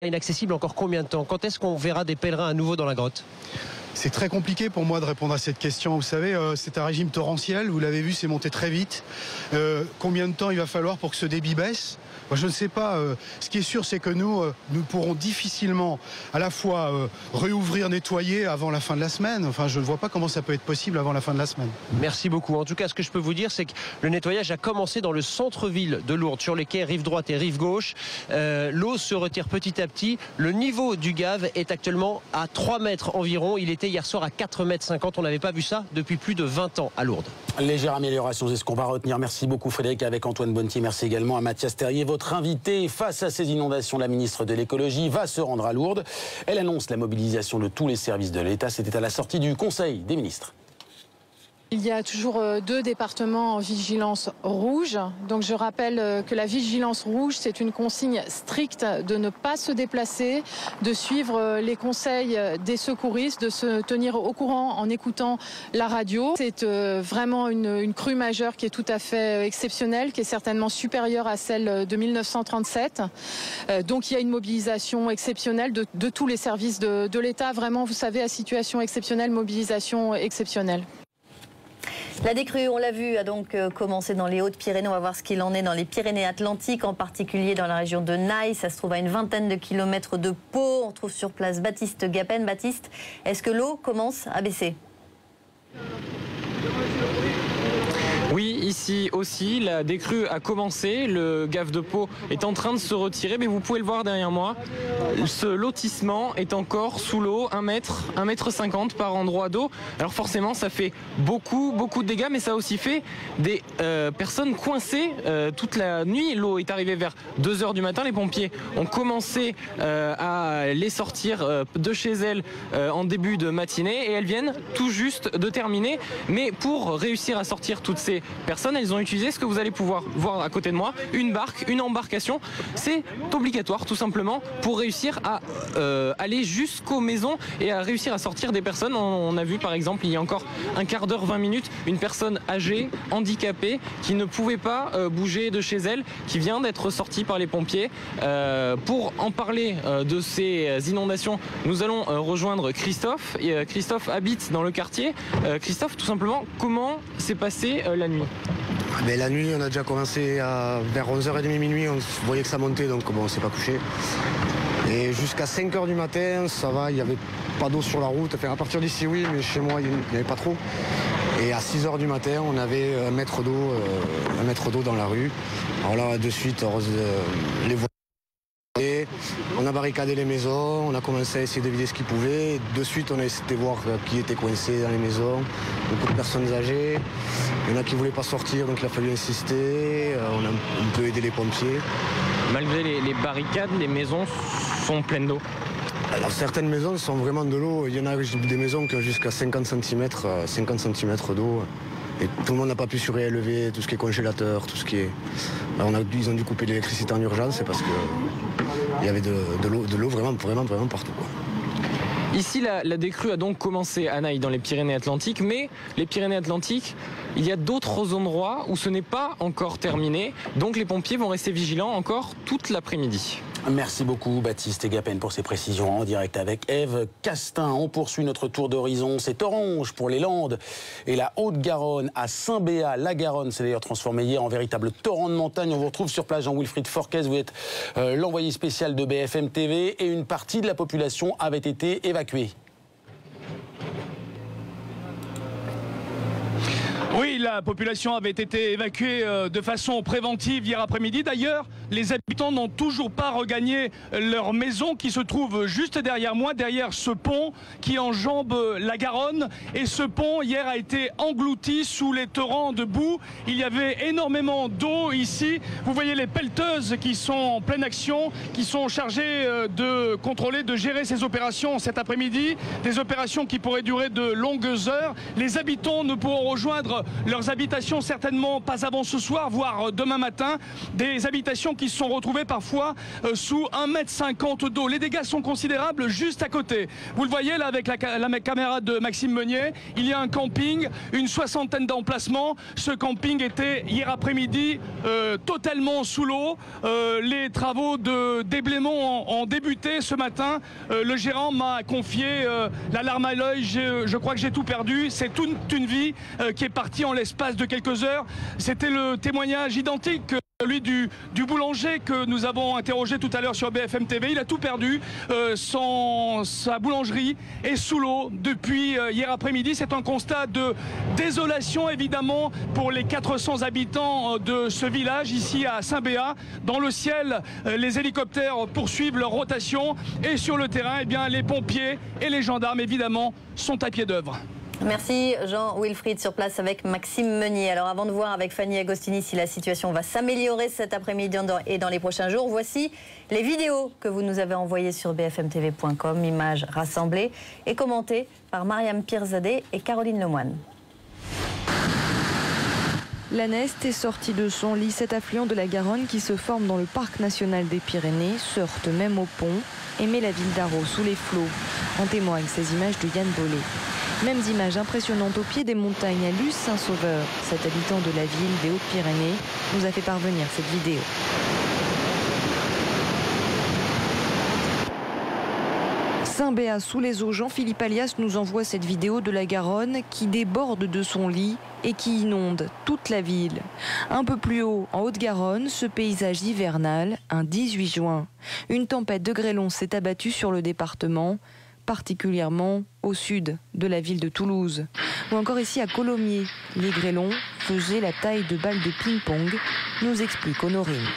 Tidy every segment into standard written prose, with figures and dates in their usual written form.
inaccessible encore combien de temps? Quand est-ce qu'on verra des pèlerins à nouveau dans la grotte? C'est très compliqué pour moi de répondre à cette question. Vous savez, c'est un régime torrentiel, vous l'avez vu, c'est monté très vite. Combien de temps il va falloir pour que ce débit baisse? Moi, je ne sais pas. Ce qui est sûr, c'est que nous pourrons difficilement à la fois réouvrir, nettoyer avant la fin de la semaine. Enfin, je ne vois pas comment ça peut être possible avant la fin de la semaine. Merci beaucoup. En tout cas, ce que je peux vous dire, c'est que le nettoyage a commencé dans le centre-ville de Lourdes, sur les quais rive droite et rive gauche. L'eau se retire petit à petit. Le niveau du gave est actuellement à 3 mètres environ. Il était hier soir à 4,50 mètres. On n'avait pas vu ça depuis plus de 20 ans à Lourdes. Légère amélioration, c'est ce qu'on va retenir. Merci beaucoup Frédéric avec Antoine Bonnetti. Merci également à Mathias Terrier. Votre invité face à ces inondations, la ministre de l'écologie va se rendre à Lourdes. Elle annonce la mobilisation de tous les services de l'État. C'était à la sortie du Conseil des ministres. Il y a toujours 2 départements en vigilance rouge. Donc je rappelle que la vigilance rouge, c'est une consigne stricte de ne pas se déplacer, de suivre les conseils des secouristes, de se tenir au courant en écoutant la radio. C'est vraiment une crue majeure qui est tout à fait exceptionnelle, qui est certainement supérieure à celle de 1937. Donc il y a une mobilisation exceptionnelle de tous les services de l'État. Vraiment, vous savez, à situation exceptionnelle, mobilisation exceptionnelle. La décrue, on l'a vu, a donc commencé dans les Hautes-Pyrénées. On va voir ce qu'il en est dans les Pyrénées-Atlantiques, en particulier dans la région de Naï. Ça se trouve à une vingtaine de kilomètres de Pau. On retrouve sur place Baptiste Gapen. Baptiste, est-ce que l'eau commence à baisser ? Oui, ici aussi, la décrue a commencé. Le gave de Pau est en train de se retirer, mais vous pouvez le voir derrière moi. Ce lotissement est encore sous l'eau, 1 mètre, 1,50 mètre par endroit d'eau. Alors forcément, ça fait beaucoup de dégâts, mais ça a aussi fait des personnes coincées toute la nuit. L'eau est arrivée vers 2 h du matin. Les pompiers ont commencé à les sortir de chez elles en début de matinée et elles viennent tout juste de terminer. Mais pour réussir à sortir toutes ces personnes, elles ont utilisé ce que vous allez pouvoir voir à côté de moi, une barque, une embarcation. C'est obligatoire tout simplement pour réussir à aller jusqu'aux maisons et à réussir à sortir des personnes. On a vu par exemple il y a encore un quart d'heure, 20 minutes, une personne âgée, handicapée, qui ne pouvait pas bouger de chez elle, qui vient d'être sortie par les pompiers. Pour en parler de ces inondations, nous allons rejoindre Christophe. Christophe habite dans le quartier. Christophe, tout simplement, comment s'est passée la nuit? Mais la nuit, on a déjà commencé vers 11h30 minuit, on voyait que ça montait, donc bon, on s'est pas couché. Et jusqu'à 5 h du matin, ça va, il n'y avait pas d'eau sur la route. Enfin, à partir d'ici, oui, mais chez moi, il n'y avait pas trop. Et à 6 h du matin, on avait 1 mètre d'eau dans la rue. Alors là, de suite, les voies. On a barricadé les maisons, on a commencé à essayer d'éviter ce qu'ils pouvaient. De suite, on a essayé de voir qui était coincé dans les maisons. Beaucoup de personnes âgées. Il y en a qui ne voulaient pas sortir, donc il a fallu insister. On a un peu aidé les pompiers. Malgré les barricades, les maisons sont pleines d'eau. Alors certaines maisons sont vraiment de l'eau. Il y en a des maisons qui ont jusqu'à 50 cm d'eau. Et tout le monde n'a pas pu surélever tout ce qui est congélateur, tout ce qui est... Alors ils ont dû couper l'électricité en urgence, c'est parce qu'il y avait de l'eau vraiment partout, quoi. Ici, la décrue a donc commencé à Naï dans les Pyrénées-Atlantiques, mais les Pyrénées-Atlantiques, il y a d'autres endroits où ce n'est pas encore terminé, donc les pompiers vont rester vigilants encore toute l'après-midi. Merci beaucoup Baptiste Gapen pour ces précisions en direct avec Ève Castin. On poursuit notre tour d'horizon. C'est orange pour les Landes et la Haute-Garonne à Saint-Béat. La Garonne s'est d'ailleurs transformée hier en véritable torrent de montagne. On vous retrouve sur place, Jean-Wilfried Forquez. Vous êtes l'envoyé spécial de BFM TV et une partie de la population avait été évacuée. Oui, la population avait été évacuée de façon préventive hier après-midi. D'ailleurs, les habitants n'ont toujours pas regagné leur maison qui se trouve juste derrière moi, derrière ce pont qui enjambe la Garonne. Et ce pont, hier, a été englouti sous les torrents de boue. Il y avait énormément d'eau ici. Vous voyez les pelleteuses qui sont en pleine action, qui sont chargées de contrôler, de gérer ces opérations cet après-midi. Des opérations qui pourraient durer de longues heures. Les habitants ne pourront rejoindre leurs habitations, certainement pas avant ce soir, voire demain matin. Des habitations qui se sont retrouvées parfois sous 1,50 m d'eau. Les dégâts sont considérables juste à côté. Vous le voyez là avec la caméra de Maxime Meunier, il y a un camping, une soixantaine d'emplacements. Ce camping était hier après-midi totalement sous l'eau. Les travaux de déblaiement ont débuté ce matin. Le gérant m'a confié la larme à l'œil. Je crois que j'ai tout perdu. C'est toute une vie qui est partie en l'espace de quelques heures. C'était le témoignage identique, celui du boulanger que nous avons interrogé tout à l'heure sur BFM TV. Il a tout perdu. Sa boulangerie est sous l'eau depuis hier après-midi. C'est un constat de désolation évidemment pour les 400 habitants de ce village ici à Saint-Béat. Dans le ciel, les hélicoptères poursuivent leur rotation et sur le terrain, eh bien, les pompiers et les gendarmes évidemment sont à pied d'œuvre. Merci Jean-Wilfried, sur place avec Maxime Meunier. Alors avant de voir avec Fanny Agostini si la situation va s'améliorer cet après-midi et dans les prochains jours, voici les vidéos que vous nous avez envoyées sur bfmtv.com, images rassemblées et commentées par Mariam Pirzadeh et Caroline Lemoine. La Neste est sortie de son lit. Cet affluent de la Garonne qui se forme dans le parc national des Pyrénées se heurte même au pont et met la ville d'Arros sous les flots. En témoignent ces images de Yann Bollet. Mêmes images impressionnantes au pied des montagnes à Luce Saint-Sauveur. Cet habitant de la ville des Hautes-Pyrénées nous a fait parvenir cette vidéo. Saint-Béat sous les eaux, Jean-Philippe Alias nous envoie cette vidéo de la Garonne qui déborde de son lit et qui inonde toute la ville. Un peu plus haut, en Haute-Garonne, ce paysage hivernal, un 18 juin. Une tempête de grêlons s'est abattue sur le département, particulièrement au sud de la ville de Toulouse. Ou encore ici à Colomiers, les grêlons faisaient la taille de balles de ping-pong, nous explique Honorine.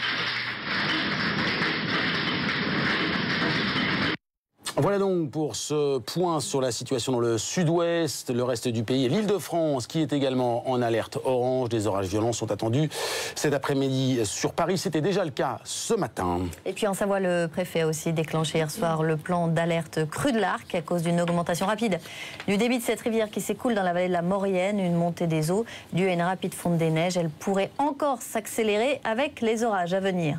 Voilà donc pour ce point sur la situation dans le sud-ouest, le reste du pays et l'Île-de-France qui est également en alerte orange. Des orages violents sont attendus cet après-midi sur Paris. C'était déjà le cas ce matin. Et puis en Savoie, le préfet a aussi déclenché hier soir le plan d'alerte crue de l'Arc à cause d'une augmentation rapide du débit de cette rivière qui s'écoule dans la vallée de la Maurienne. Une montée des eaux due à une rapide fonte des neiges. Elle pourrait encore s'accélérer avec les orages à venir.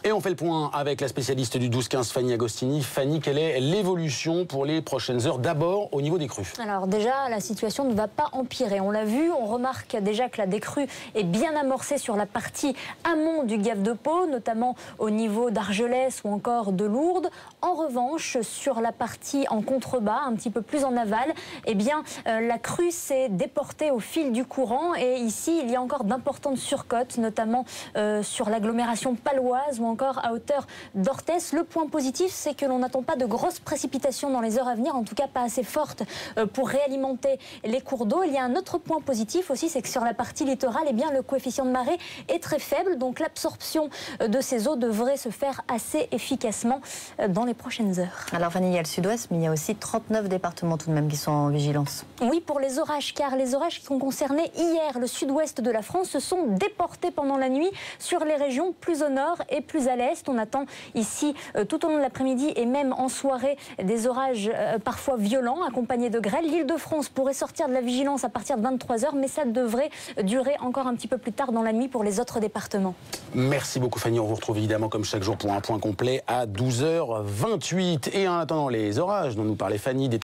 Et on fait le point avec la spécialiste du 12-15, Fanny Agostini. Fanny, quelle est l'évolution pour les prochaines heures, d'abord au niveau des crues? Alors déjà, la situation ne va pas empirer. On l'a vu, on remarque déjà que la décrue est bien amorcée sur la partie amont du Gave de Pau, notamment au niveau d'Argelès ou encore de Lourdes. En revanche, sur la partie en contrebas, un petit peu plus en aval, eh bien, la crue s'est déportée au fil du courant. Et ici, il y a encore d'importantes surcotes, notamment sur l'agglomération paloise ou encore à hauteur d'Orthès. Le point positif, c'est que l'on n'attend pas de grosses précipitations dans les heures à venir, en tout cas pas assez fortes pour réalimenter les cours d'eau. Il y a un autre point positif aussi, c'est que sur la partie littorale, eh bien, le coefficient de marée est très faible, donc l'absorption de ces eaux devrait se faire assez efficacement dans les prochaines heures. Alors Fanny, il y a le sud-ouest, mais il y a aussi 39 départements tout de même qui sont en vigilance. Oui, pour les orages, car les orages qui ont concerné hier le sud-ouest de la France se sont déportés pendant la nuit sur les régions plus au nord et plus à l'est. On attend ici tout au long de l'après-midi et même en soirée des orages parfois violents accompagnés de grêle. L'Île-de-France pourrait sortir de la vigilance à partir de 23 h, mais ça devrait durer encore un petit peu plus tard dans la nuit pour les autres départements. Merci beaucoup Fanny, on vous retrouve évidemment comme chaque jour pour un point complet à 12 h 28. Et en attendant les orages dont nous parlait Fanny,